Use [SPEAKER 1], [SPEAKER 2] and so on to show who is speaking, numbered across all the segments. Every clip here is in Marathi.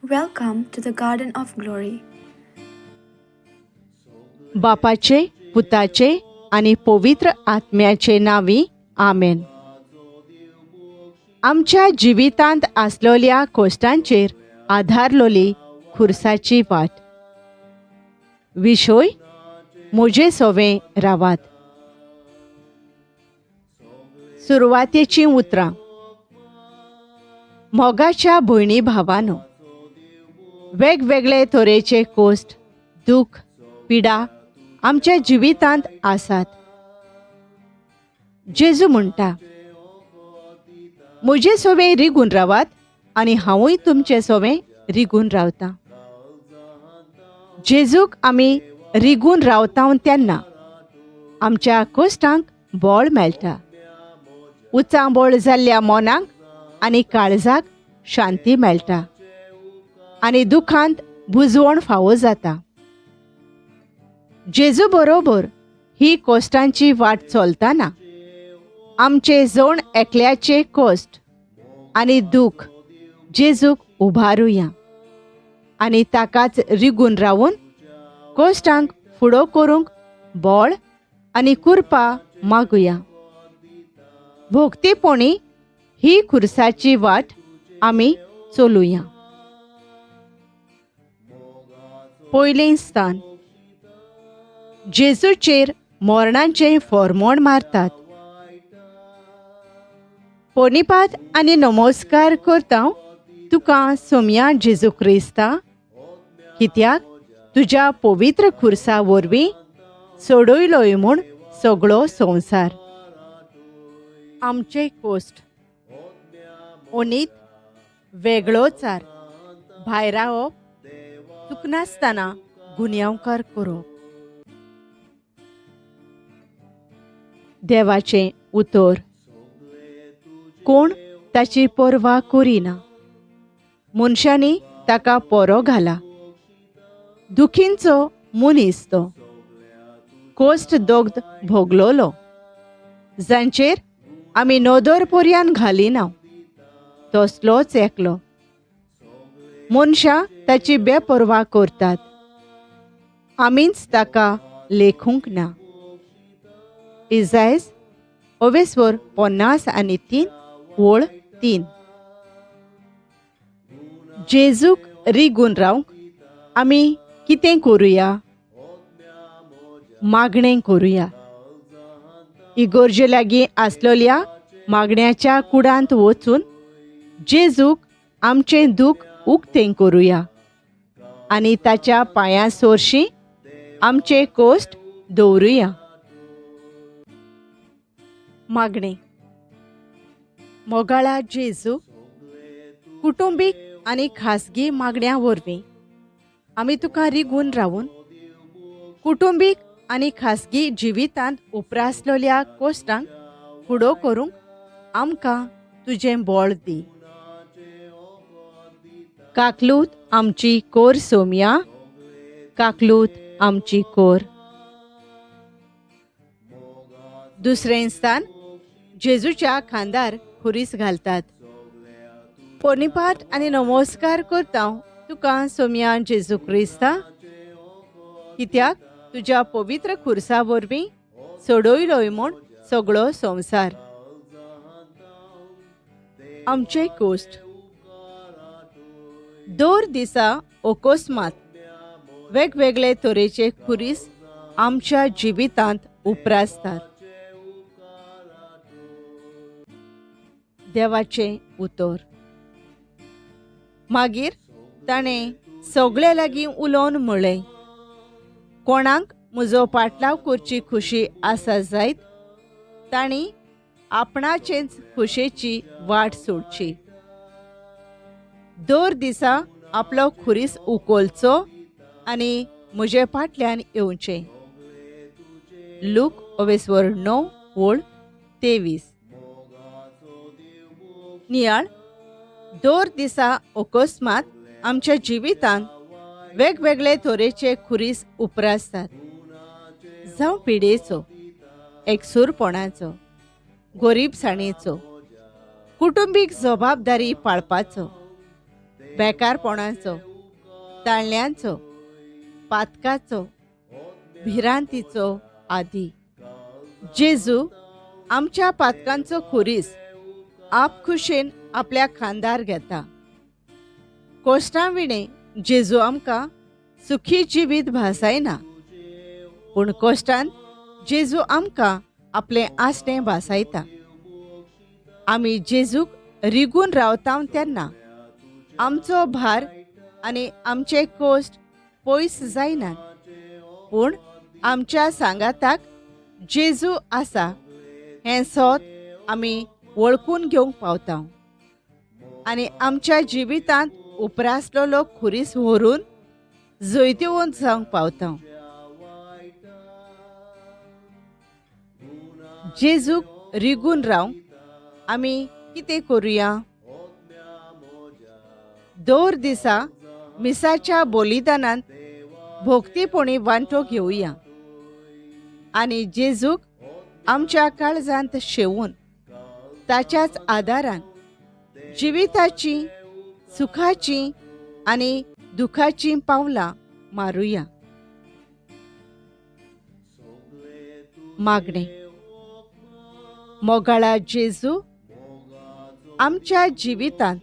[SPEAKER 1] Welcome to the Garden of Glory.
[SPEAKER 2] बापाचे, पुताचे आणि पवित्र आत्म्याचे नावी आमेन. आमच्या जिवितांत आसलेल्या कोश्टांचेर आधारलोली खुर्साची वाट. विशय म्हजे सोवे रावात. सुरवातेची उतरां. मोगाच्या भयणी भावांनो, वेगवेगळे तरेचे कोश्ट, दुख, पिडा आमच्या जिवितांत आसात. जेजू म्हणटा, म्हजे सोवे रिगून रावात आनी हांवूय तुमचे सोवे रिगून रावतां. जेजूक आमी रिगून रावता तेन्ना आमच्या कोश्टांक बळ मेळटा. उचांबळ जाल्ल्या मोनाक आनी काळजाक शांती मेळटा आनी दुखांत बुजवण फावो जाता. जेजू बरोबर ही कोश्टांची वाट चलतना आमचे जोण एकल्याचे कोश्ट आनी दुख जेजूक उबारुया आनी ताकाच रिगून रावून कोश्टांक फुडो करूंक बळ आनी कृपा मागुया. भोगतेपणी ही खुर्साची वाट आमी चलुया. पयलें स्थान. जेजूचेर मोरणांचे फॉर्मोण मारतात. पोनिपात आनी नमस्कार करता तुका सोम्या जेजू क्रिस्ता, कित्याक तुज्या पवित्र खुर्सा वरवीं सोडयलोय म्हूण सगळो संवसार. आमचे कोश्ट. ओनीत वेगळोचार, भायर रावप, चुकनासतना गुन्यांवकार करप. देवाचें उतर. कोण ताची पर्वा करिना. मनशांनी ताका पोरो घाला. दुखींचो मनीस तो. कोश्ट दोगद भोगलोलो, जांचेर आमी नदर पर्यान घालिना, तसलोच एकलो. मनशां ताची बेपर्वा करतात. आमीच ताका लेखूंक ना. इजायस 50:3 वळ 3. जेजूक रिगून रावंक आमी कितें करुया? मागणें करुया. इगोर्जे लागीं आसलेल्या मागण्याच्या कुडांत वचून जेजूक आमचें दूख उक्तें करुया आनी ताच्या पांयां सोरशीं आमचे कोश्ट दवरुया. मागणें. मोगाळा जेजू, कुटुंबीक आनी खासगी मागण्यां वरवीं आमी तुका रिगून रावून कुटुंबीक आनी खासगी जिवितांत उपरासलेल्या कोश्टांक फुडो करूंक आमकां तुजें बळ दी. काकलूत आमची कोर सोम्या, काकलूत आमची कोर. दुसरें स्थान. जेजूच्या खांदार खुरीस घालतात. पोनिपाट आनी नमस्कार करता तुका सोम्या जेजू क्रिस्ता, कित्याक तुज्या पवित्र खुर्सा वरवीं सोडयलोय म्हूण सगळो संवसार. आमचे कोश्ट. दर दिसा अकस्मात वेगवेगळे तरेचे खुरीस आमच्या जिवितांत उपरासतात. देवाचें उतर. मागीर ताणें सगळे लागीं उलोवन म्हणलें, कोणाक म्हजो पाटलाव करची खुशी आसा जायत तांणी आपणाचेच खुशेची वाट सोडची. दर दिसा आपलो खुरीस उखलचो आनी म्हजे फाटल्यान येवचें. लूक 9:23. नियाळ. दर दिसा अकस्मात आमच्या जिवितांत वेगवेगळे तरेचे खुरीस उपरासतात. जावं पिडेचो, एकसूरपणाचो, गरीबसाणेचो, कुटुंबीक जबाबदारी पाळपाचो, बेकारपणाचो, ताळण्यांचो, पातकाचो, भिरांतीचो आदी. जेजू आमच्या पातकांचो खुरीस आपखुशेन आपल्या खांदार घेता. कोश्टां विणे जेजू आमकां सुखी जिवीत भासायना, पूण कोश्टांत जेजू आमकां आपलें आसणें भासायता. आमी जेजूक रिगून रावता तेन्ना आमचो भार आनी आमचे कोश्ट पयस जायनात, पूण आमच्या सांगाताक जेजू आसा हें सोत आमी वळखून घेवंक पावता आनी आमच्या जिवितांत उपरासलेलो खुरीस व्हरून जैतिवंत जावंक पावता. जेजूक रिगून रावंक आमी कितें करुया? दर दिसा मिसाच्या बलिदानांत भोक्तीपणी वांटो घेवया आनी जेजूक आमच्या काळजांत शेवून ताच्याच आदारान जिविताची, सुखाची आनी दुखाची पावलां मारुया. मागणें. मोगाळा जेजू, आमच्या जिवितांत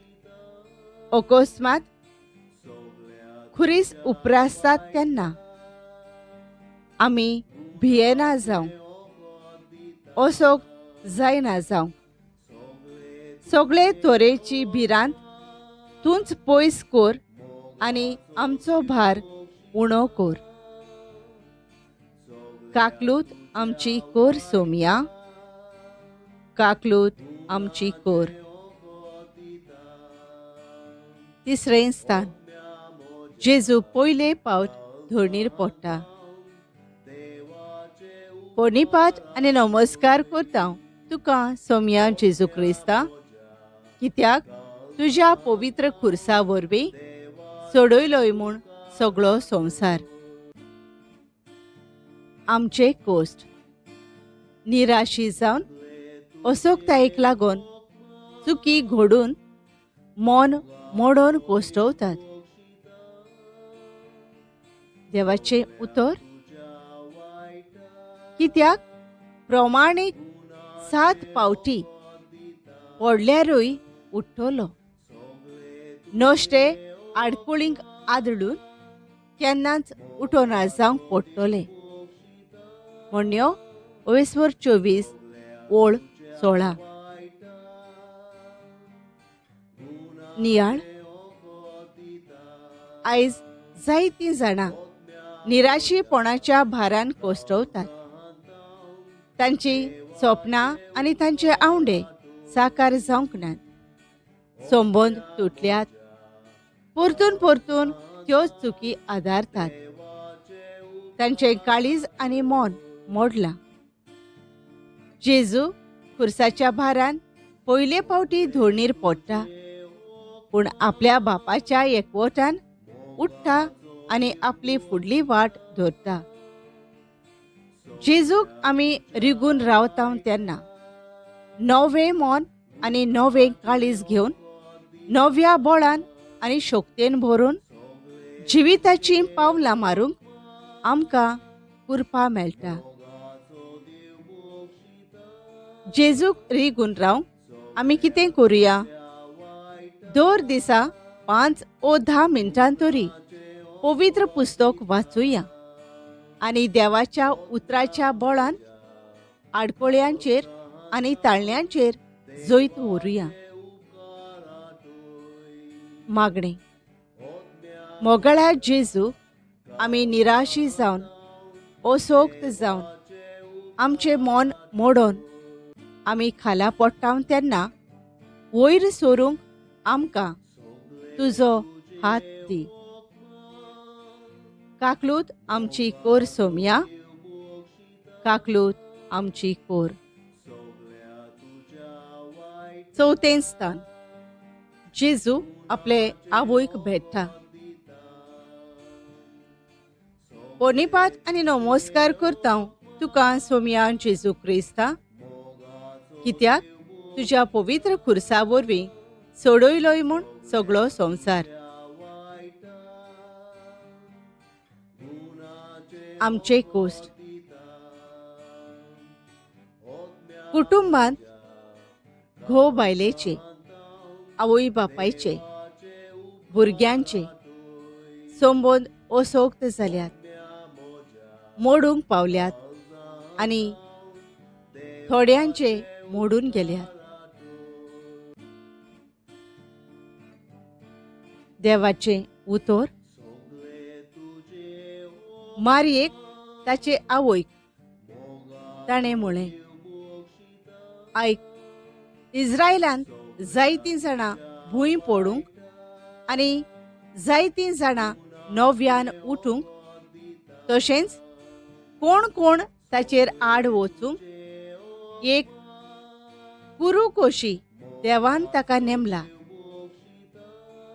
[SPEAKER 2] अकस्मात खुरीस उपरासतात तेन्ना आमी भियेना जावंक, असोक जायना जावंक. सगळे तरेची भिरांत तूंच पयस कोर आनी आमचो भार उणो कोर. काकलूत आमची कोर सोम्या, काकलूत आमची कोर. तिसरें स्थान. जेजू पयले पावट धरणीर पडटा. पोनिपात आनी नमस्कार करता तुका सोम्या जेजू क्रिस्ता, कित्याक तुज्या पवित्र खुर्सा वरवीं सोडयलोय म्हूण सगळो संवसार. आमचे कोश्ट. निराशी जावन असोकतायेक लागून चुकी घडून मन मोडोन कोश्टवतात. देवाचे उतर. कित्याक प्रमाणीक 7 पावटी पडल्यारूय उठ्ठलो, नश्टे आडकुळींक आदळून केन्नाच उठोना जावंक पडटले. म्हणयो 24 ओळ 16. नियाळ. आयज जायतीं जाणां निराशीपणाच्या भारान कोश्टवतात. तांची स्वप्नां आनी तांचे आवंडे साकार जावंक नात. संबंद तुटल्यात. परतून परतून त्योच चुकी आदारतात. तांचे काळीज आनी मन मोडलां. जेजू खुर्साच्या भारान पयले फावटी धरणीर पडटा, पूण आपल्या बापाच्या एकवटान उठ्ठा आनी आपली फुडली वाट धरता. जेजूक आमी रिगून रावता तेन्ना नवें मन आनी नवें काळीज घेवन नव्या बळान आनी शक्तीन भरून जिविताची पावलां मारूंक आमकां कृपा मेळटा. जेजूक रिगून रावंक आमी कितें करुया? दर दिसा 5 वा 10 मिनटां तरी पवित्र पुस्तक वाचुया आनी देवाच्या उतराच्या बळान आडकोळ्यांचेर आनी ताळण्यांचेर जैत व्हरुया. मागणें. मोगाळा जेजू, आमी निराशी जावन असोक्त जावन आमचें मन मोडोन आमी खाला पडटा तेन्ना वयर सरूंक आमकां तुजो हात दी. काकलूत आमची कोर सोम्या, काकलूत आमची कोर. चवथें स्थान. जेजू आपले आवयक भेटता. पोनिपात आनी नमस्कार करता तुका सोम्या जेजू क्रिस्ता, कित्याक तुज्या पवित्र खुर्सा वरवीं सोडयलोय म्हूण सगळो संवसार. आमचे कोस्ट. कुटुंबांत घोव बायलेचे, आवय बापायचे, भुरग्यांचे संबंद असोक्त जाल्यात, मोडूंक पावल्यात आनी थोड्यांचे मोडून गेल्यात. देवाचे उतर. मारयेक ताचे आवयक ताणें म्हळें, आयक, इस्रायेलांत जायतीं जाणां भूंय पडूंक आनी जायतीं जाणां नव्यान उठूंक, तशेंच कोण कोण ताचेर आड वचूंक, एक कुरू कोशी देवान ताका नेमला.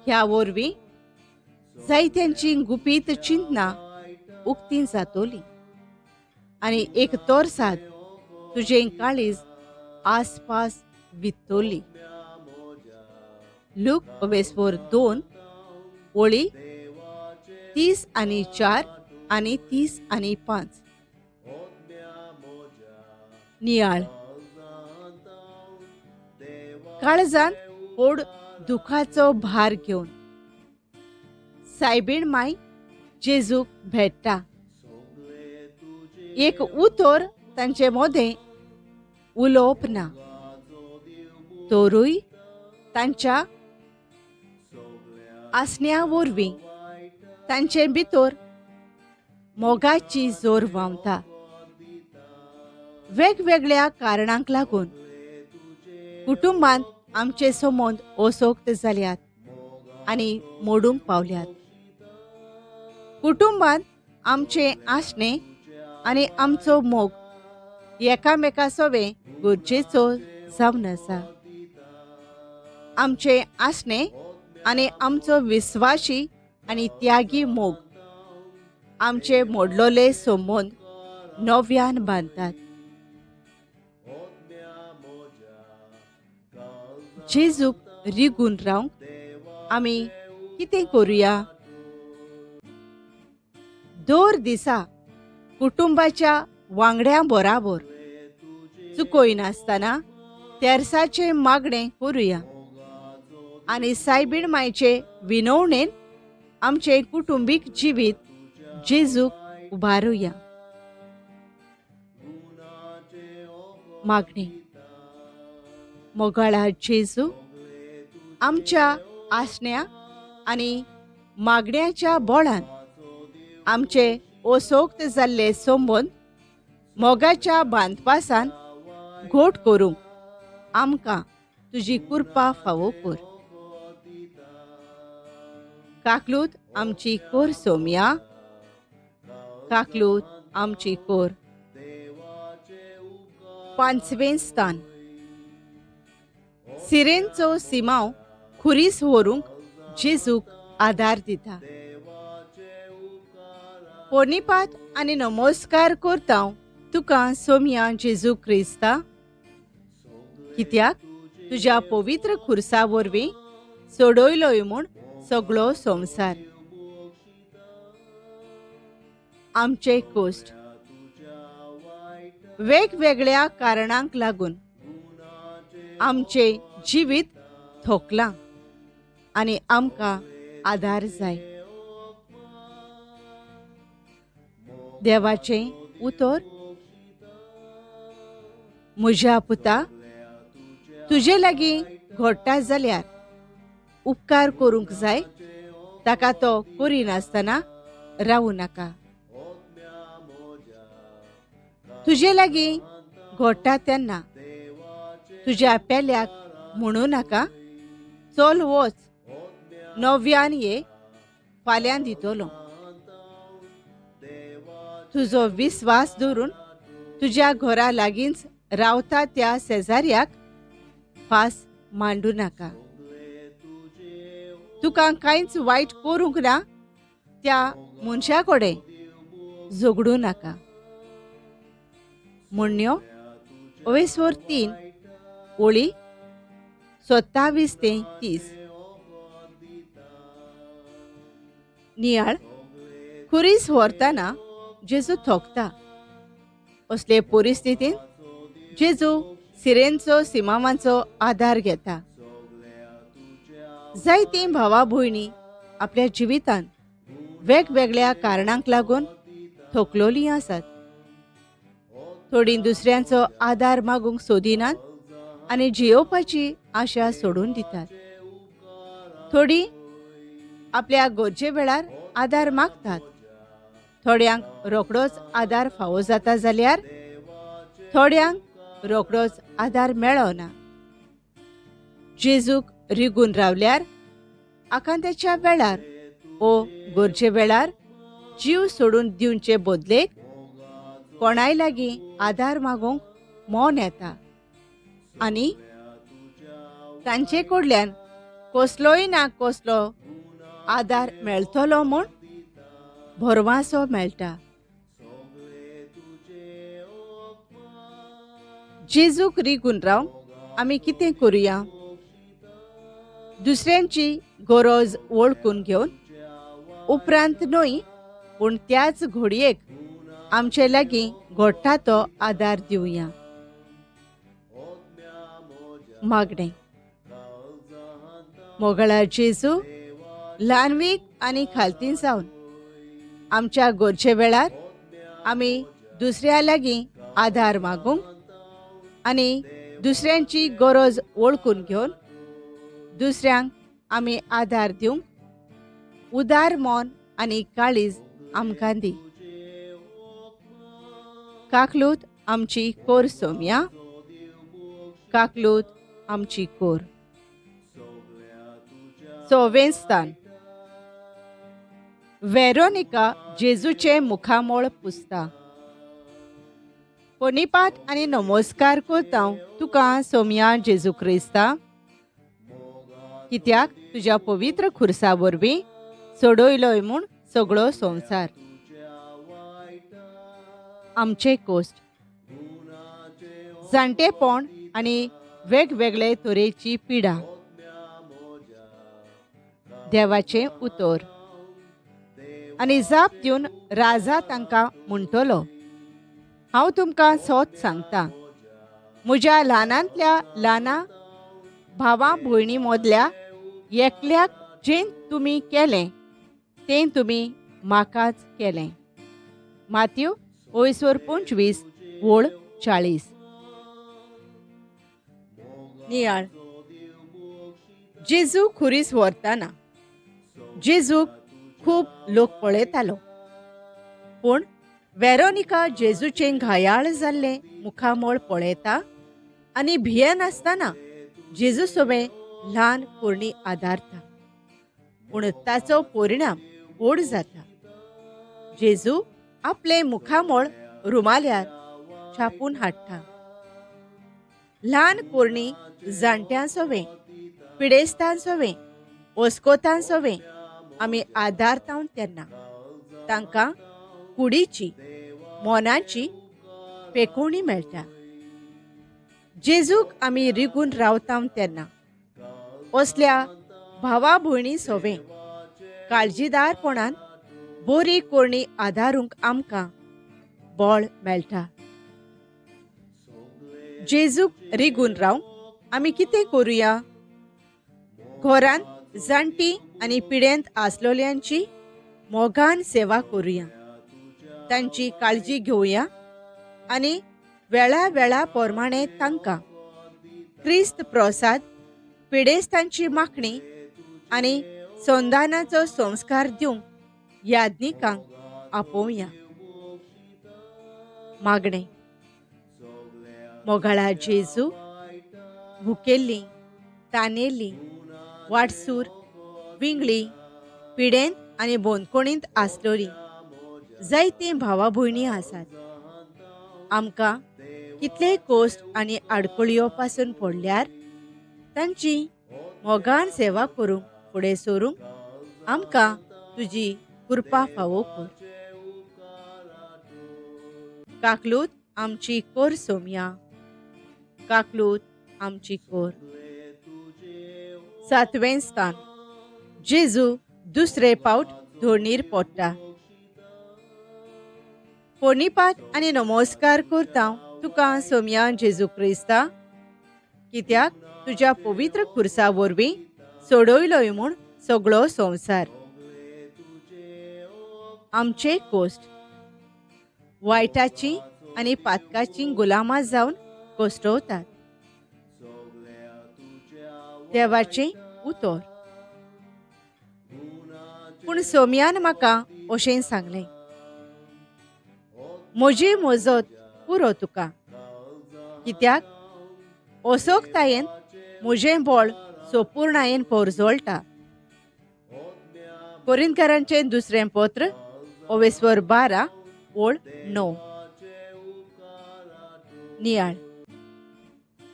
[SPEAKER 2] ह्या वरवीं जायत्यांची गुपीत चिंतना उक्तीं जातोली आनी एक तोरसाद तुजें काळीज आसपास वित्तोली. लूक 2 ओळी 30-4 आनी 30-5. नियाळ. काळजांत व्हड दुखाचो भार घेवन सायबीण माय जेजूक भेटता. एक उतर तांचे मोदें उलोवप ना, तोरूय तांच्या आसण्या वरवीं तांचे भितर मोगाची जोर व्हांवता. वेगवेगळ्या कारणांक लागून कुटुंबांत आमचे संबंद असोक्त जाल्यात आनी मोडूंक पावल्यात. कुटुंबांत आमचे आसणे आनी आमचो मोग एकामेकासोवे गरजेचो जावन आसा. आमचे आसणे आनी आमचो विस्वाशी आनी त्यागी मोग आमचे मोडलोले संबंद नव्यान बांदतात. जेजूक रिगून रावंक आमी कितें करुया? दर दिसा कुटुंबाच्या वांगड्या बराबर चुकयनासतना तेरसाचे मागणें करुया आनी सायबीण मायचे विनवणेन आमचे कुटुंबीक जिवीत जेजूक उबारुया. मागणी. मोगाळा जेजू, आमच्या आसण्या आनी मागण्याच्या बोळान आमचे असोक्त जाल्ले संबंद मोगाच्या बांदपासान घोट करूंक आमकां तुजी कृपा फावो कर. काकलूत आमची कोर सोम्या, काकलूत आमची कोर. 5वें स्थान. सिरेनचो सिमाव खुरीस व्हरूंक जेजूक आदार दिता. पोर्णिपात आनी नमस्कार करता तुका सोम्या जेजू क्रिस्ता, कित्याक तुज्या पवित्र खुर्सा वरवीं सोडयलोय म्हूण सगळो संवसार. आमचे कोस्ट. वेगवेगळ्या कारणांक लागून आमचे जिवीत थोकलां आनी आमकां आदार जाय. देवाचें उतर. म्हज्या पुता, तुजे लागीं घडटा जाल्यार उपकार करूंक जाय, ताका तो करिनासतना रावूं नाका. तुजे लागीं घडटा तेन्ना तुज्या पेल्याक म्हणूं नाका, चल वच, नव्यान ये, फाल्यां दितलो. तुजो विस्वास धरून तुज्या घरा लागींच रावता त्या शेजाऱ्याक फास मांडू नाका. तुका कांयच वायट करूंक ना त्या मनशा कडेन झगडूं नाका. म्हणण्यो 3 ओळी 27 ते 30. नियाळ. खुरीस व्हरतना जेजू थोकता. असले परिस्थितींत जेजू सिरेनचो सिमामांचो आधार घेता. जायतीं भावा भयणी आपल्या जिवितांत वेगवेगळ्या कारणांक लागून थोकलोलीं आसात. थोडीं दुसऱ्यांचो आधार मागूंक सोदिनात आनी जियोवपाची आशा सोडून दितात. थोडीं आपल्या गरजे वेळार आधार मागतात. थोड्यांक रोखडोच आधार फावो जाता जाल्यार थोड्यांक रोखडोच आधार मेळना. जेजूक रिगून रावल्यार आकांताच्या वेळार ओ गरजे वेळार जीव सोडून दिवचे बदलेक कोणाय लागीं आधार मागूंक मोन येता आनी तांचे कडल्यान कसलोय ना कसलो आधार मेळटलो म्हूण भरवंसो मेळटा. जेजूक रिगून रावन आमी कितें करुया? दुसऱ्यांची गरज वळखून घेवन उपरांत न्हय पूण त्याच घडयेक आमचे लागीं घडटा तो आधार दिवया. मागणें. मोगळा जेजू ल्हानवीक आनी खालतीन जावन आमच्या गरजे वेळार आमी दुसऱ्या लागीं आधार मागूंक आनी दुसऱ्यांची गरज वळखून घेवन दुसऱ्यांक आमी आधार दिवंक उदार मोन आनी काळीज आमकां दी. काकलूत आमची कोर सोम्या. काकलूत आमची कोर. 6वें स्थान. वेरोनिका जेजूचे मुखामोळ पुसता. पोनिपाट आनी नमस्कार करता तुका सोम्या जेजू क्रिस्ता, कित्याक तुज्या पवित्र खुर्सा वरवीं सोडयलोय म्हूण सगळो संवसार. आमचे कोस्ट. जाणटेपण आनी वेगवेगळे तरेची पिडा. देवाचें उतर. आनी जाप दिवन राजा तांकां म्हणटलो, हांव तुमकां सोत सांगता, म्हज्या ल्हानांतल्या ल्हाना भावां भयणी मदल्या एकल्याक जें तुमी केलें तें तुमी म्हाकाच केलें. माथ्यू 25:40. नियाळ. जेजू खुरीस व्हरतना जेजूक खूब लोक पळयतालो, पूण वेरोनिका जेजूचें घायाळ जाल्लें मुखामोळ पळयता आनी भियेनासतना जेजू सोबे ल्हान पोरणी आदारता, पूण ताचो परिणाम व्हड जाता. जेजू आपले मुखामोळ रुमाल्यार छापून हाडटा. ल्हान पोरणी जाणट्यांसोवे पिडेस्तांसोवे ओस्कोतांसोवे आमी आदारता तेन्ना तांकां कुडीची मोनाची पेकोवणी मेळटा. जेजूक आमी रिगून रावता तेन्ना असल्या भावा भयणी सोवे काळजीदारपणान बरी कोरणी आदारूंक आमकां बळ मेळटा. जेजूक रिगून रावन आमी कितें करुया? घरांत जाणटी आनी पिडेंत आसलोल्यांची मोगान सेवा करुया. तांची काळजी घेवया आनी वेळा वेळा प्रमाणे तांकां क्रिस्त प्रसाद, पिडेस्तांची माखणी आनी संदानाचो संस्कार दिवंक याज्ञिकांक आपोवया. मागणें. मोगाळा जेजू, भुकेल्लीं, तानेल्लीं, वाटसूर, विंगळी, पिडेंत आनी बोंदकोणींत आसलोलीं जायतीं भावा भयणी आसात. आमकां कितलेय कोस्ट आनी आडकोळयो पासून पडल्यार तांची मोगान सेवा करूंक फुडें सरूंक आमकां तुजी कृपा फावो कर. काकलूत आमची कोर सोम्या. काकलूत आमची कोर. 7वें स्थान. जेजू दुसरे पावट धोणीर पडटा. पोनिपात आनी नमस्कार करता तुका सोम्या जेजू क्रिस्ता, कित्याक तुज्या पवित्र खुर्सा वरवीं सोडयलोय म्हूण सगळो संवसार. आमचे कोस्ट वायटाची आनी पातकाची गुलामां जावन कोश्टवतात. देवाचें उतर. पूण सोम्यान म्हाका अशें सांगलें, म्हजी मजत पुरो तुका, कित्याक असोकतायेन म्हजें बळ सोपूर्णायेन परजोळटा. कोरिंथकारांचें दुसरें पत्र 12:9. नियाळ.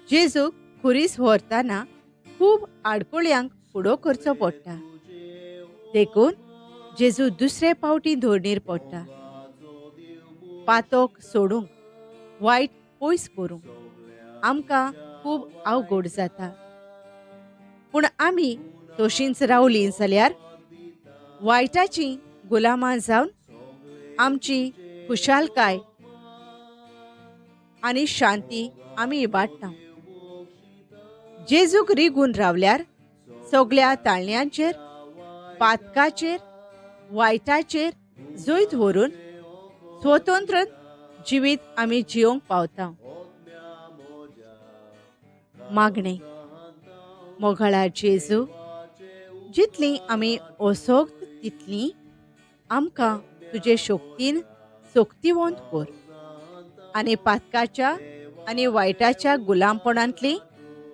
[SPEAKER 2] जेजूक खुरीस व्हरतना खूब आडकोळ्यांक फुडो करचो पडटा. देखून जेजू दुसरे फावटी धोरणीर पडटा. पातोक सोडूंक, वायट पयस करूंक आमकां खूब अवघड जाता. पूण आमी तशींच रावलीं जाल्यार वायटाची गुलामां जावन आमची खुशालकाय आनी शांती आमी इबाडटा. जेजूक रिगून रावल्यार सगळ्या ताळण्यांचेर, पातकाचेर, वायटाचेर जैत व्हरून स्वतंत्र जिवीत आमी जियोंक पावता. मागणें. मोगाळा जेजू, जितलीं आमी असोक्त तितलीं आमकां तुजे शक्तीन सक्तिवंत कर आनी पातकाच्या आनी वायटाच्या गुलामपणांतलीं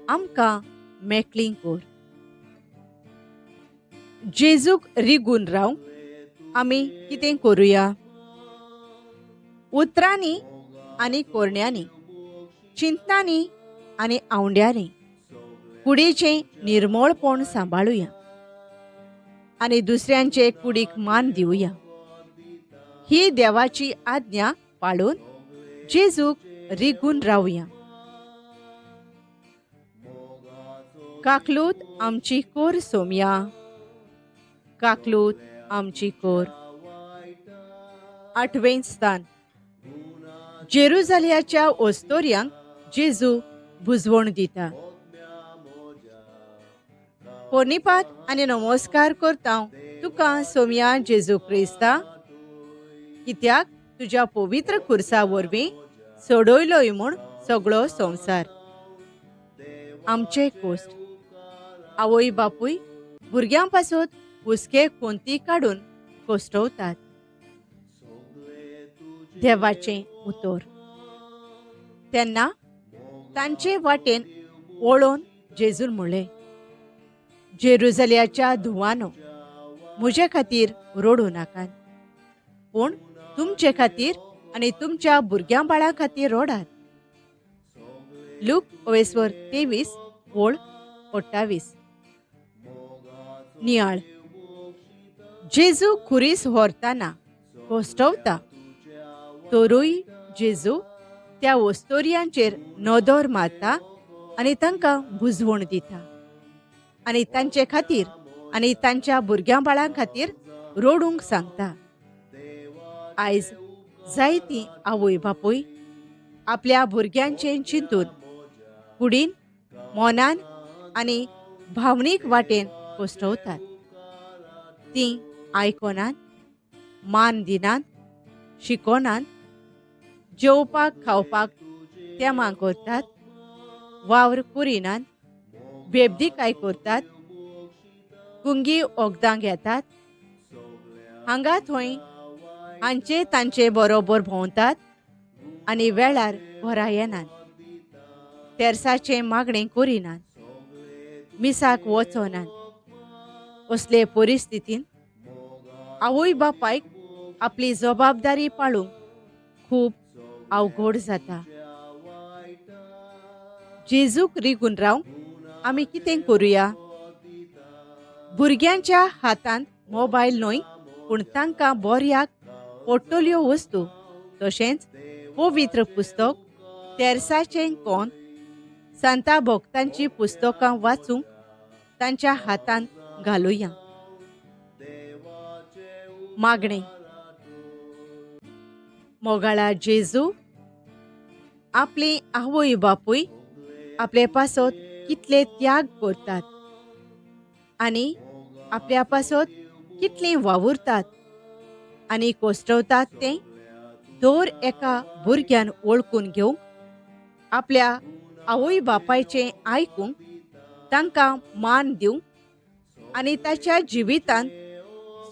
[SPEAKER 2] आमकां मेकळीं कर. जेजूक रिगून रावंक आमी कितें करुया? उतरांनी आनी कोरण्यांनी, चिंतनांनी आनी आवंड्यांनी कुडीचें निर्मळपण सांबाळुया आनी दुसऱ्यांचे कुडीक मान दिवया. ही देवाची आज्ञा पाळून जेजूक रिगून रावया. काकलूत आमची कोर सोम्या, काकलूत आमची कोर. 8वें स्थान. जेरुजालेमाच्या ओस्तोऱ्यांक जेजू बुजवण दिता. पोनिपात आनी नमस्कार करता तुका सोम्या जेजू क्रिस्ता, कित्याक तुज्या पवित्र खुर्सा वरवीं सोडयलोय म्हूण सगळो संवसार. आमचे कोस्ट. आवय बापूय भुरग्यां पासून हुस्के कोंती काडून कोश्टवतात. देवाचें उतर. तेन्ना तांचे वाटेन वळोवन जेजून म्हणलें, जेरुजालेमाच्या धुवानो, म्हजे खातीर रडू नाकात, पूण तुमचे खातीर आनी तुमच्या भुरग्यां बाळां खातीर रडात. लूक 23:28. नियाळ. जेजू खुरीस व्हरतना कोश्टवता, तोरूय जेजू त्या ओस्तोऱ्यांचेर नदर मारता आनी तांकां बुजवण दिता आनी तांचे खातीर आनी तांच्या भुरग्यां बाळां खातीर रडूंक सांगता. आयज जायतीं आवय बापूय आपल्या भुरग्यांचें चिंतून कुडीन, मोनान आनी भावनीक वाटेन कोश्टवतात. तीं आयकोनात, मान दिनात, शिकोनात, जेवपाक खावपाक तेमा करतात, वावर करिनात, बेबदीकाय करतात, कुंगी वखदां घेतात, हांगा थंय हांचे तांचे बरोबर भोंवतात आनी वेळार घरा येनात. तेर्साचें मागणें करिनात, मिसाक वचनात. असले परिस्थितीन आवय बापायक आपली जबाबदारी पाळूंक खूब अवघड जाता. जेजूक रिगून रावंक आमी कितें करुया? भुरग्यांच्या हातांत मोबायल न्हय, पूण तांकां बऱ्याक पडटल्यो वस्तू तशेंच पवित्र पुस्तक, तेर्साचें कोंत, संता भक्तांची पुस्तकां वाचूंक तांच्या हातांत घालुया. मागणें. मोगाळा जेजू आपली आवय बापूय आपले पासत कितले त्याग करतात आणि आपल्या पासत कितली वावुरतात आणि कोसटवतात ते दर एका भुरग्यान ओळखून घेवंक आपल्या आवय बापायचें आयकूंक तांकां मान दिवंक आणि ताच्या जिवितांत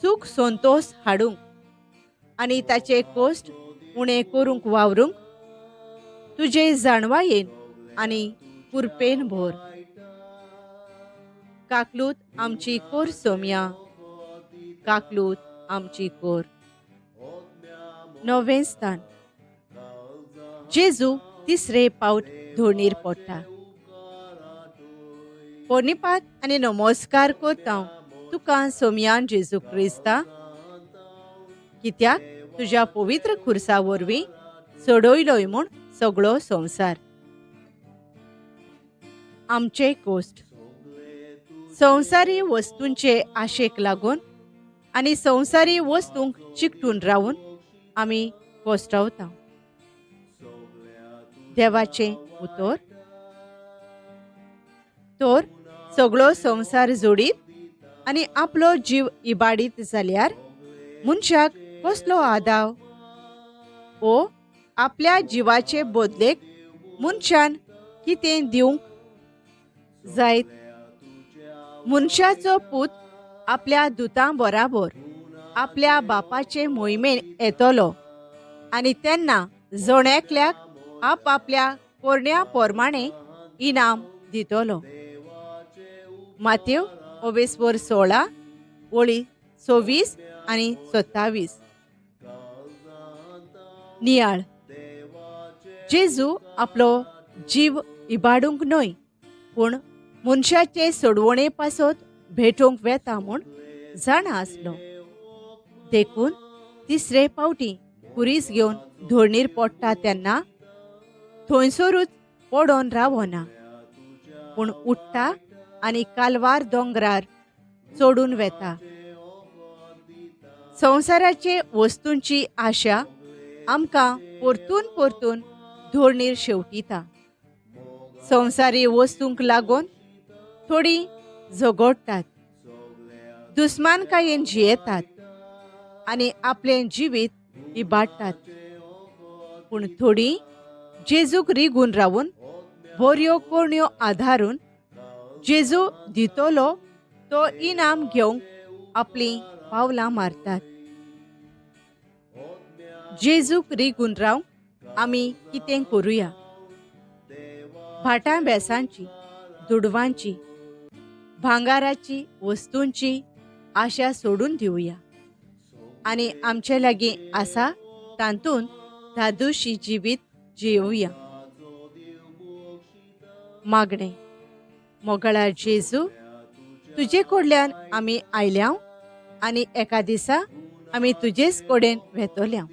[SPEAKER 2] सूख संतोष हाडूंक आणि ताचे कोश्ट उणें करूंक वावरूंक तुजे जाणवायेन आनी कुरपेन भर. काकलूत आमची कोर सोम्या, काकलूत आमची कोर. नवें स्थान. जेजू तिसरे पावट धोणीर पडटा. पोरनिपात आनी नमस्कार करता तुका सोम्यान जेजू क्रिस्ता, कित्याक तुज्या पवित्र खुर्सा वरवीं सोडयलोय म्हूण सगळो संवसार. आमचे कोश्ट. संवसारी वस्तूंचे आशेक लागून आनी संवसारी वस्तूंक चिकटून रावून आमी कोश्टावता. देवाचें उतर. तर सगळो संवसार जोडीत आनी आपलो जीव इबाडीत जाल्यार मनशाक कसलो आदाव? ओ आपल्या जिवाचे बदलेक मनशान कितें दिवंक जायत? मनशाचो पूत आपल्या दुतां बराबर आपल्या बापाचे मोहिमेन येतलो आनी तेन्ना जणेकल्याक आपल्या पोरण्या पोरमाणे इनाम दितलो. मातेव 16 ओळी 26 आनी 27. नियाळ. जेजू आपलो जीव इबाडूंक न्हय पूण मनशाचे सोडवणे पासत भेटोवंक वेता म्हूण जाणा आसलो. देखून तिसरे पावटी कुरीस घेवन धोणीर पडटा तेन्ना थंयसरूच पडोन रावना पूण उठ्ठा आनी कालवार दोंगरार चडून वेता. संवसाराचे वस्तूंची आशा आमकां परतून परतून धोणीर शेवटिता. संवसारी वस्तूंक लागून थोडी झगडटात, दुस्मानकायेन जियेतात आनी आपलें जिवीत इबाडटात. पूण थोडी जेजूक रिगून रावून बऱ्यो कोणयो आधारून जेजू दितलो तो इनाम घेवंक आपलीं पावलां मारतात. जेजूक रिगून रावंक आमी कितें करुया? भाटां बेसांची, दुडवांची, भांगाराची वस्तूंची आशा सोडून दिवया आनी आमचे लागीं आसा तातूंत धादोशी जिवीत जियोया. मागणें. मोगाळा जेजू, तुजे कडल्यान आमी आयल्या आनी एका दिसा आमी तुजेच कडेन वेतोल्या.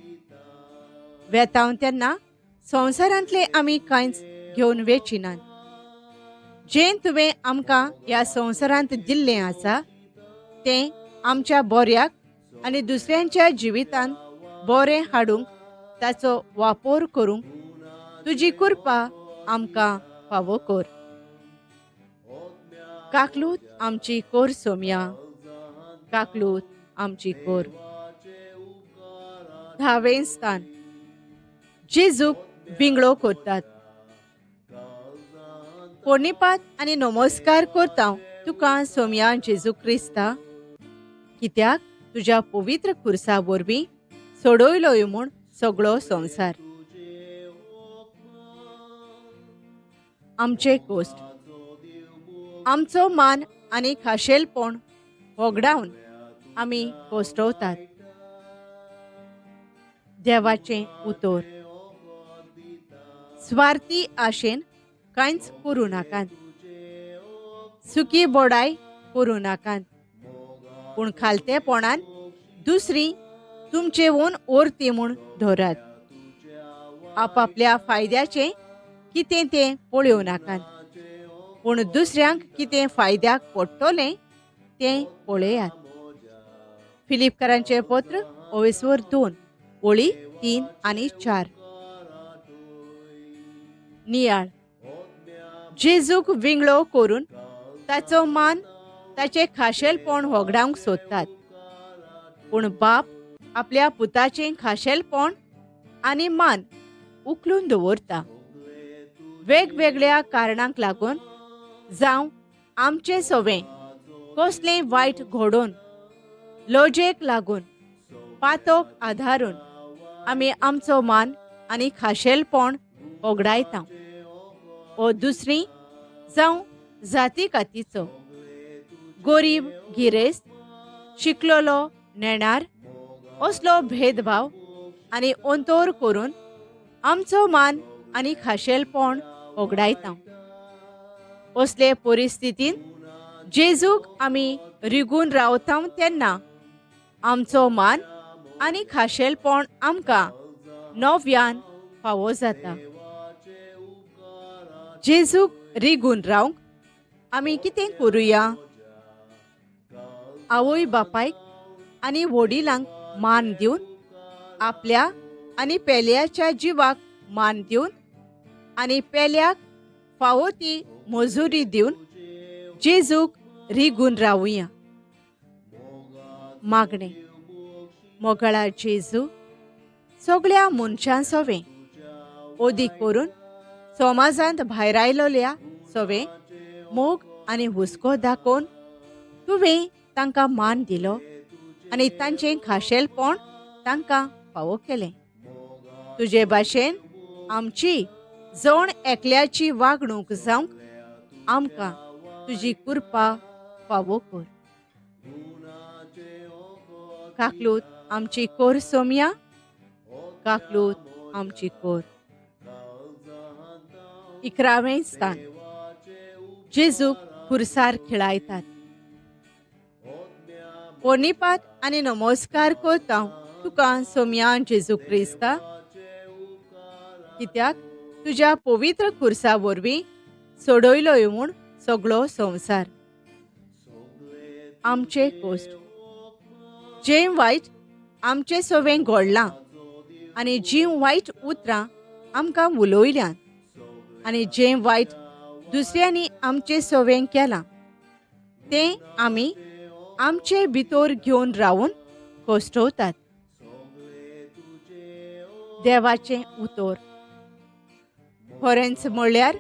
[SPEAKER 2] वेताव तेन्ना संवसारांतले आमी कांयच घेवन वेचिनात. जें तुवें आमकां ह्या संवसारांत दिल्लें आसा तें आमच्या बऱ्याक आनी दुसऱ्यांच्या जिवितांत बरें हाडूंक ताचो वापर करूंक तुजी कृपा आमकां फावो कर. काकलूत आमची कोर सोम्या, काकलूत आमची कोर. 10वें स्थान. जेजूक विंगडो करतात. पोरनिपात आनी नमस्कार करता तुका सोम्या जेजू क्रिस्ता, कित्याक तुज्या पवित्र खुर्सा वरवीं सोडयलोय म्हूण सगळो संवसार. आमचे कोश्ट. आमचो मान आनी खाशेलपण होगडावन आमी कोश्टवतात. देवाचें उतर. स्वार्थी आशेन कांयच करूं नाकात, सुकी बोडाय करूं नाकात, पूण खालतेपणान दुसरी तुमचे ओन ओरती म्हूण धरात. आपापल्या फायद्याचें कितें तें पळोवं नाकात, पूण दुसऱ्यांक कितें फायद्याक पडटलें तें पळयात. फिलिपकारांचें पत्र 2 ओळी 3 आणि 4. नियाळ. जेजूक विंगळो करून ताचो मान ताचे खाशेलपण वगडावंक सोदतात. पूण बाप आपल्या पुताचें खाशेलपण आनी मान उखलून दवरता. वेगवेगळ्या कारणांक लागून जावं आमचे सवें कसलें वायट घडोवन लोजेक लागून पातोक आधारून आमी आमचो मान आनी खाशेलपण वगडायता. ओ दुसरी जावं जाती कातीचो, गरीब गिरेस्त, शिकलोलो नेणार असलो भेदभाव आनी अंतोर करून आमचो मान आनी खाशेलपण वगडायता. असले परिस्थितीन जेजूक आमी रिगून रावता तेन्ना आमचो मान आनी खाशेलपण आमकां नव्यान फावो जाता. जेजूक रिगून रावंक आमी कितें करुया? आवय बापायक आनी वडिलांक मान दिवन, आपल्या आनी पेल्याच्या जिवाक मान दिवन आनी पेल्याक फावो ती मजुरी दिवन जेजूक रिगून रावुया. मागणें. मोगळा जेजू, सगळ्या मनशां सवें ओदी करून समाजांत भायर आयलोल्या सवें मोग आनी हुस्को दाखोवन तुवें तांकां मान दिलो आनी तांचें खाशेलपण तांकां फावो केलें. तुजे भाशेन आमची जण एकल्याची वागणूक जावंक आमकां तुजी कृपा फावो कर. काकलूत आमची कोर सोम्या, काकलूत आमची कोर. 11वें स्थान. जेजूक खुर्सार खिळायतात. पोनिपात आनी नमस्कार करता तुका सोम्या जेजू क्रिस्ता, कित्याक तुज्या पवित्र खुर्सा वरवीं सोडयलो म्हूण सगळो संवसार. आमचे कोश्ट. जें वायट आमचे सवें घडलां आनी जीं वायट उतरां आमकां उलोयल्यान आनी जें वायट दुसऱ्यांनी आमचे सवें केलां तें आमी आमचे भितर घेवन रावून कोश्टवतात. देवाचें उतर. खरेंच म्हणल्यार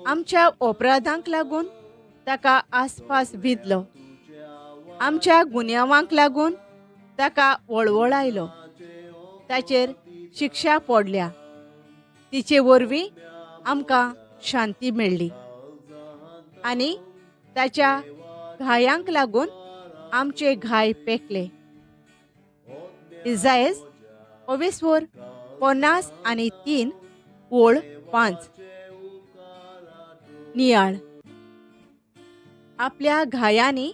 [SPEAKER 2] आमच्या अपराधांक लागून ताका आसपास भिदलो, आमच्या गुन्यांवांक लागून ताका वळवळायलो, ताचेर शिक्षा पडल्या, तिचे वरवीं आमकां शांती मेळ्ळी आनी ताच्या घायांक लागून आमचे घाय पेकले. इसायस 50:3 ओळ 5. नियाळ. आपल्या घायांनी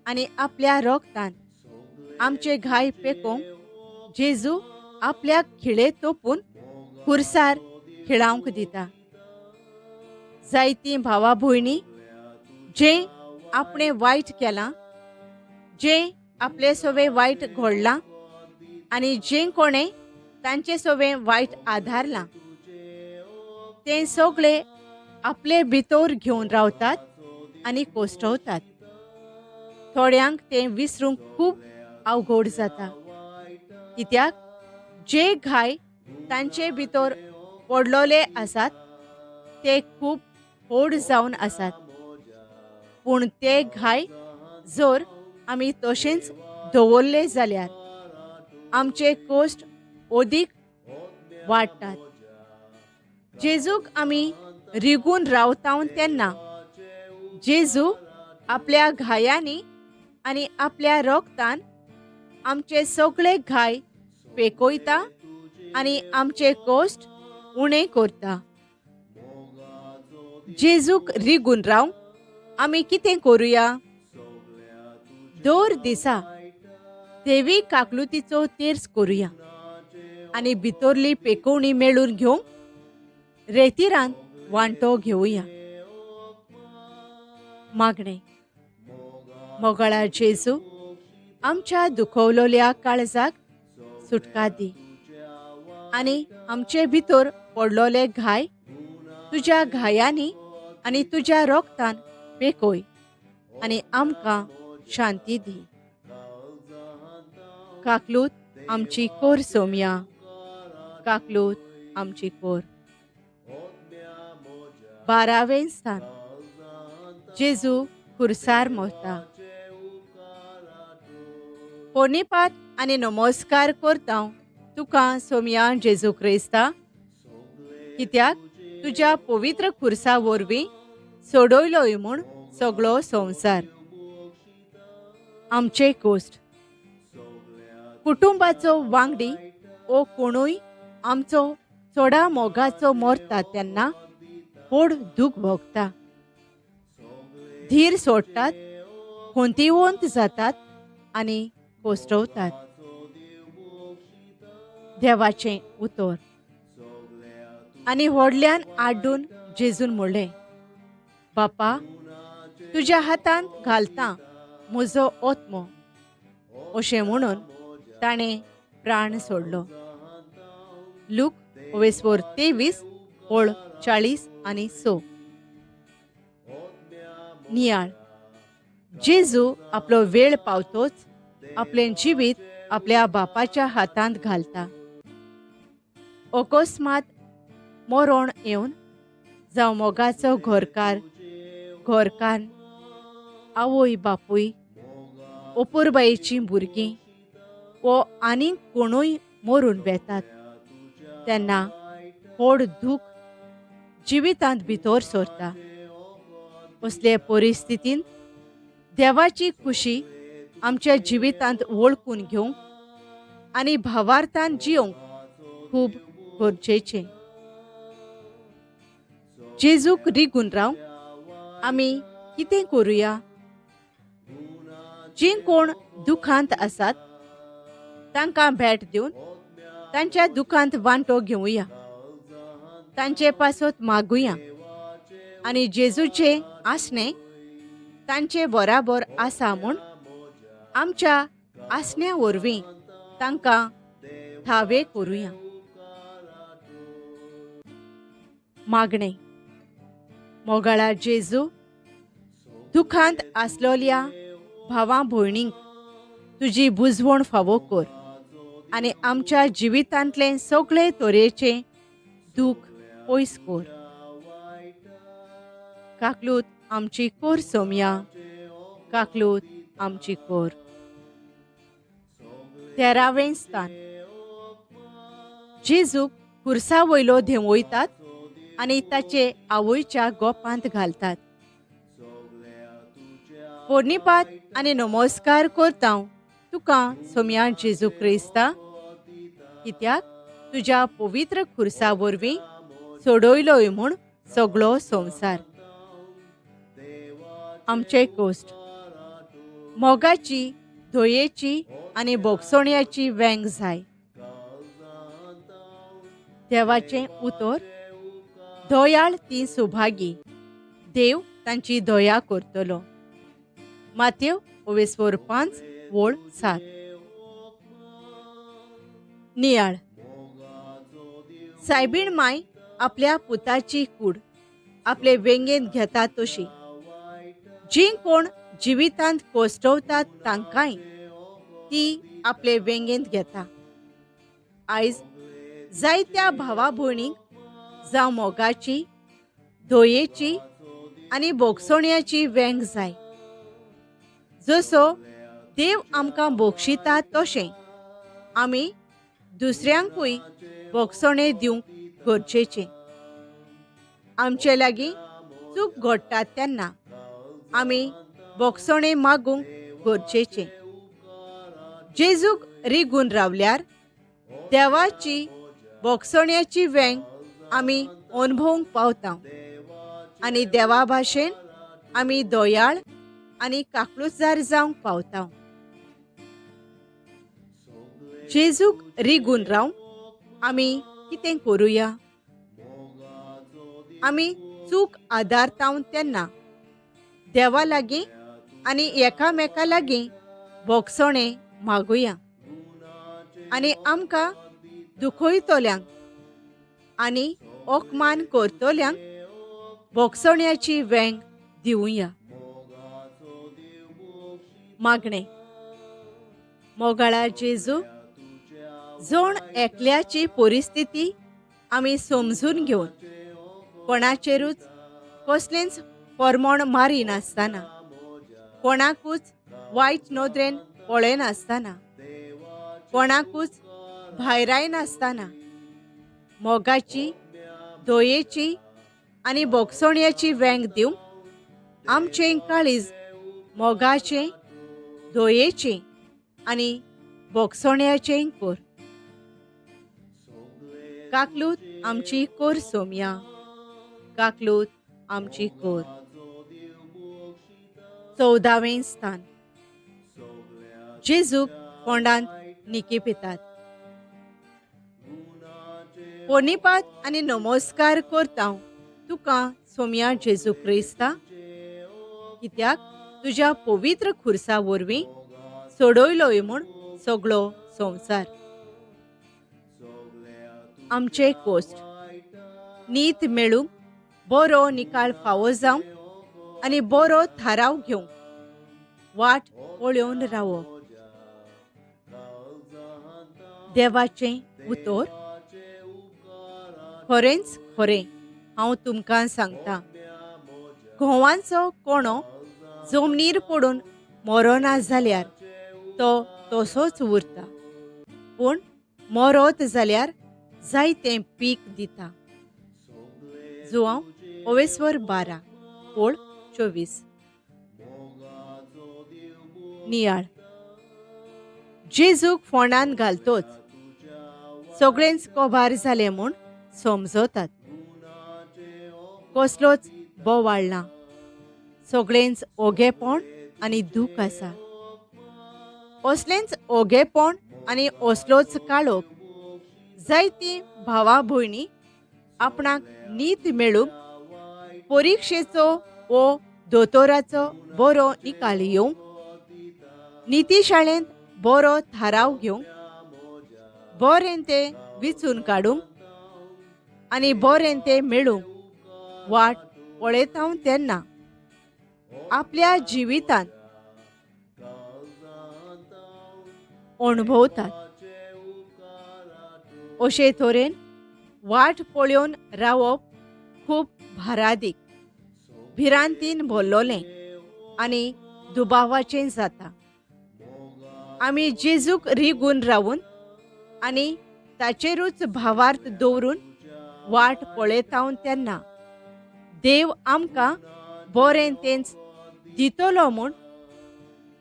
[SPEAKER 2] आनी आपल्या रोगतान आमचे घाय पेकोवंक जेजू आपल्या खिळे तोपून खुर्सार खिळावंक दिता. जायतीं भावा भयणी जें आपणें वायट केलां, जें आपले सवें वायट घडलां आनी जें कोणें तांचे सवें वायट आधारलां, तें सगळें आपले भितर घेवन रावतात आनी कोश्टवतात. थोड्यांक तें विसरूंक खूब अवघड जाता, कित्याक जे घाय तांचे भितर पडलोले आसात ते खूब व्हड जावन आसात. पूण ते घाय जर आमी तशेंच दवरले जाल्यार आमचे कोश्ट ओदीक वाडटात. जेजूक आमी रिगून रावता तेन्ना जेजू आपल्या घायांनी आनी आपल्या रोगतान आमचे सगळे घाय पेकोयता आनी आमचे कोश्ट उणे करता. जेजूक रिगून रावंक आमी कितें करुया? दर दिसा देवी काकलुतीचो तेर्स करुया आनी भितरली पेकोवणी मेळून घेवंक रेतीरांत वांटो घेवया. मागणें. मोगळा जेजू, आमच्या दुखवलोल्या काळजाक सुटका दी. आनी आमचे भितर पडलोले घाय तुज्या घायांनी आनी तुज्या रोगतान पेकोय आनी आमकां शांती दी. काकलूत आमची कोर सोम्या, काकलूत आमची कोर. 12वें स्थान. जेजू खुर्सार मोता. पोनिपात आनी नमस्कार करता तुका सोम्या जेजू क्रिस्ता, कित्याक तुज्या पवित्र खुर्सा वरवीं सोडयलोय म्हूण सगळो संवसार. आमचे कोश्ट. कुटुंबाचो वांगडी ओ कोणूय आमचो चोडा मोगाचो मरता तेन्ना व्हड दूख भोगता. धीर सोडटात, खोंतिवंत जातात आनी कोसटवतात. देवाचें उतर. आनी व्हडल्यान आड्डून जेजून म्हणलें, बापा, तुज्या हातांत घालतां म्हजो ओत्मो. अशें म्हणून ताणें प्राण सोडलो. लूक 23:40-46. नियाळ. जेजू आपलो वेळ पावतोच आपलें जिवीत आपल्या बापाच्या हातांत घालता. अकस्मात मरण येवन जावं मोगाचो घरकान, आवय बापूय, अपुरबायेचीं भुरगीं वो आनीक कोणूय मरून वेतात तेन्ना व्हड दूख जिवितांत भितर सरता. असले परिस्थितींत देवाची खुशी आमच्या जिवितांत वळखून घेवंक आनी भावार्थान जियोंक खूब गरजेचें. जेजूक रिगून रावंक आमी कितें करुया? जीं कोण दुखांत आसात तांकां भेट दिवन तांच्या दुखांत वांटो घेवया, तांचे पासत मागुया आनी जेजूचे आसणे तांचे बराबर आसा म्हूण आमच्या आसण्या वरवीं तांकां थावे करुया. मागणें. मोगाळा जेजू, दुखांत आसलोल्या भावां भयणींक तुजी बुजवण फावो कर आनी आमच्या जिवितांतलें सगळे तरेचें दूख पयस कर. काकलूत आमची कोर सोम्या, काकलूत आमची कोर. 13वें स्थान. जेजूक खुर्सा वयलो देंवयतात आनी ताचे आवयच्या गोपांत घालतात. पोरनिपात आनी नमस्कार करता तुका सोम्या जेजू क्रिस्ता, कित्याक तुज्या पवित्र खुर्सा वरवीं सोडयलोय म्हूण सगळो संवसार. आमचे कोश्ट. मोगाची, धोयेची आनी बोगसोण्याची वेंग जाय. देवाचें उतर. दयाळ ती सुभागी, देव तांची दया करतलो. माथ्येव 24:5-7. नियाळ. सायबीण माय आपल्या पुताची कूड आपले वेंगेंत घेता तशी जीं कोण जिवितांत कोसटवतात तांकांय ती आपले वेंगेंत घेता. आयज जायत्या भावा भयणींक जावं मोगाची, धोयेची आनी बोगसोण्याची वेंग जाय. जसो देव आमकां बोगशिता तशें आमी दुसऱ्यांकूय बोगसोणें दिवंक गरजेचें. आमचे लागीं चूक घडटा तेन्ना आमी बोगसोणें मागूंक गरजेचें. जेजूक रिगून रावल्यार देवाची बोगसोण्याची वेंग आमी अनुभवूंक पावता आनी देवा भाशेन आमी दयाळ आनी काकलूतजार जावंक पावता. जेजूक रिगून रावंक आमी कितें करुया? आमी चूक आदारता तेन्ना देवा लागीं आनी एकामेका लागीं बोगसोणें मागुया आनी आमकां दुखयतल्यांक आनी ओकमान करतल्यांक भोगसण्याची वेंग दिवया. मागणें. मोगाळा जेजू, जोण एकल्याची परिस्थिती आमी समजून घेवन कोणाचेरूच कसलेंच फर्मोण मारिनासतना, कोणाकूच वायट नदरेन पळयनासतना, कोणाकूच भायरायनासतना मोगाची, दयेची आनी भोगसण्याची वेंग दिवंक आमचें काळीज मोगाचें, दयेचें आनी भोगसण्याचें कर. काकलूत आमची कोर सोम्या, काकलूत आमची कोर. 14वें स्थान. जेजूक फोंडांत निकेपितात. पोनिपात आनी नमस्कार करता तुका सोम्या जेजू क्रिस्ता, कित्याक तुज्या पवित्र खुर्सा वरवीं सोडयलोय म्हूण सगळो संवसार. आमचे कोस्ट नीत मेळूंक, बरो निकाल फावो जावंक आनी बरो थाराव घेवंक वाट पळोवन रावप. देवाचें उतर. खरेंच खरें हांव तुमकां सांगतां, घोवांचो कोणो जमनीर पडून मरोना जाल्यार तो तसोच उरता, पूण मरत जाल्यार जायतें पीक दिता. जुआंव 12:12 ओळ 24. नियाळ. जेजूक फोंडांत घालतोच सगळेंच कोबार जालें म्हूण समजतात. कसलोच बोवाळ ना, सगळेंच ओगेपण आनी दूख आसा. असलेंच ओगेपण आनी असलोच काळोख जायतीं भावां भयणी आपणाक नीत मेळूंक, परिक्षेचो वो दोतोराचो बरो निकाल येवंक, नितीशाळेंत बरो थाराव घेवंक, बरें तें विचून काडूंक आनी बरें तें मेळूंक वाट पळयता तेन्ना आपल्या जिवितांत अणभवतात. अशे तरेन वाट पळोवन रावप खूब भारादीक, भिरांतीन भरलोलें आनी दुबावाचें जाता. आमी जेजूक रिगून रावून आनी ताचेरूच भावार्थ दवरून वाट पळयता तेन्ना देव आमकां बरें तेंच दितलो म्हूण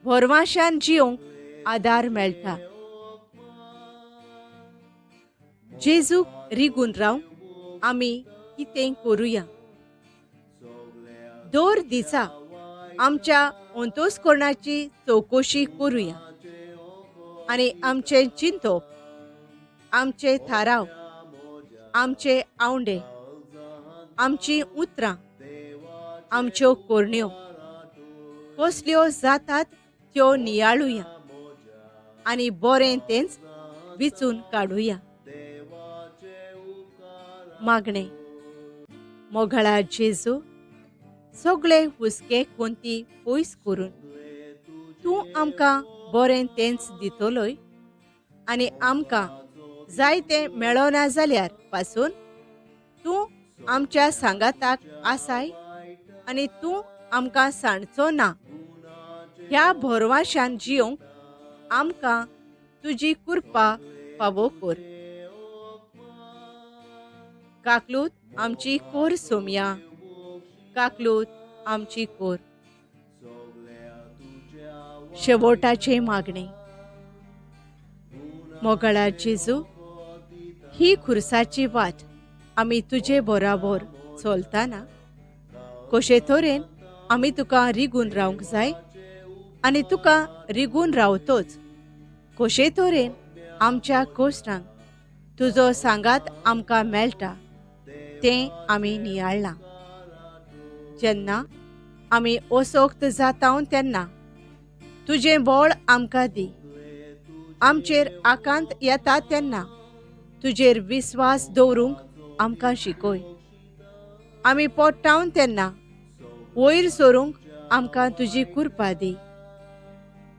[SPEAKER 2] भरवशान जियोंक आदार मेळटा. जेजूक रिगून रावंक आमी कितें करुया? दर दिसा आमच्या अंतस्करणाची चवकशी करुया आनी आमचें चिंतप, आमचे थाराव, आमचे आवंडे, आमची उतरां, आमच्यो कोरण्यो कसल्यो जातात त्यो नियाळुया आनी बरें तेंच विचून काडुया. मागणें. मोगाळा जेजू, सगळे हुस्के कोंती पयस करून तूं आमकां बरें तेंच दितलोय आनी आमकां जायतें मेळना जाल्यार पासून तूं आमच्या सांगाताक आसाय आनी तूं आमकां सांडचो ना ह्या भरवशान जियोंक आमकां तुजी कृपा फावो कर. काकलूत आमची कोर सोम्या, काकलूत आमची कोर. शेवटाचे मागणे. मोगाळा जेजू, ही खुर्साची वाट आमी तुजे बराबर चलतना कशे तरेन आमी तुका रिगून रावंक जाय आनी तुका रिगून रावतोच कशे तरेन आमच्या कोश्टांक तुजो सांगात आमकां मेळटा तें आमी नियाळ्ळां. जेन्ना आमी असोक्त जाता तेन्ना तुजें बळ आमकां दी. आमचेर आकांत येता तेन्ना तुजेर विस्वास दवरूंक आमकां शिकय. आमी पोट्टावन तेन्ना वयर सरूंक आमकां तुजी कृपा दी.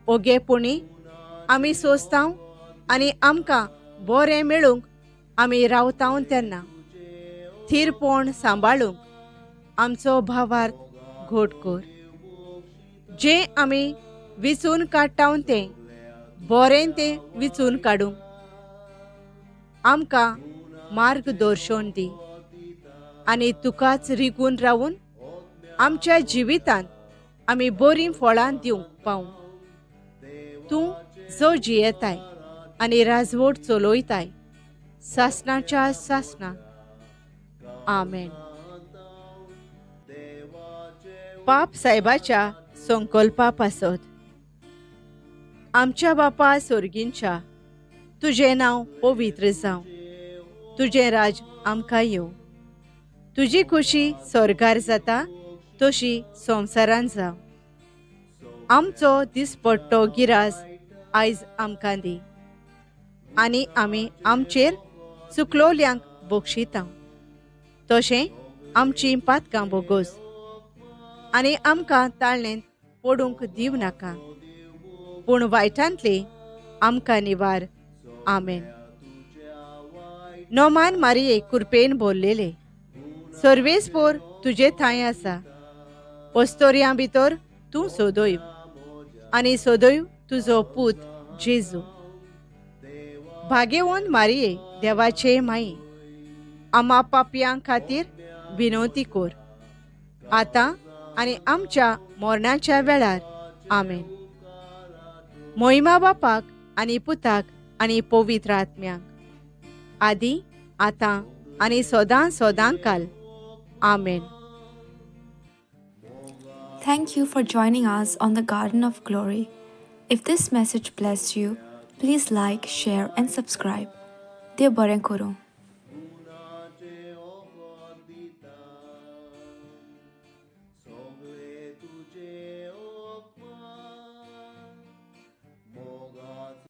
[SPEAKER 2] ओगेपणी आमी सोंसतांव आनी आमकां बरें मेळूंक आमी रावतांव तेन्ना थीरपण सांबाळूंक आमचो भावार्थ घोट कर. जें आमी विचून काडटाव तें बरें तें विचून काडूंक आमकां मार्गदर्शन दी आनी तुकाच रिगून रावून आमच्या जिवितांत आमी बरीं फळां दिवंक पावूं. तूं जो जियेताय आनी राजवट चलोयताय सासणाच्या सासणाक. आमेन. पाप साहेबाच्या संकल्पा पासत. आमच्या बापा सोर्गींच्या, तुजें नांव पवित्र जावं. तुजें राज आमकां येवं. तुजी खुशी स्वर्गार जाता तशी संवसारांत जावं. आमचो दिसपट्टो गिरास आयज आमकां दी आनी आमी आमचेर चुकलोल्यांक बक्षितांव. तशें आमचीं पातकां बोगोस आनी आमकां ताळणेंत पडूंक दिव नाका, पूण वायटांतले आमकां निवार. आमेन. नोमान मारये कृपेन भरलेले, सर्वेस्पोर तुजे थंय आसा. ओस्तोऱ्यां भितर तूं सोदोयव आनी सोदोयव तुजो पूत जेजू. भाग्यवंत मारये देवाचे माये, आमा पापयां खातीर विनवती कर, आतां आनी आमच्या मरणाच्या वेळार. आमेन. मोहिमा बापाक आनी पुताक आनी पवित्र आत्म्याक, आदी आतां आनी सदां सदां काल. आमेन.
[SPEAKER 1] Thank you for joining us on the Garden of Glory. If this message blessed you, please like, share, and subscribe. Dev Baren Koro.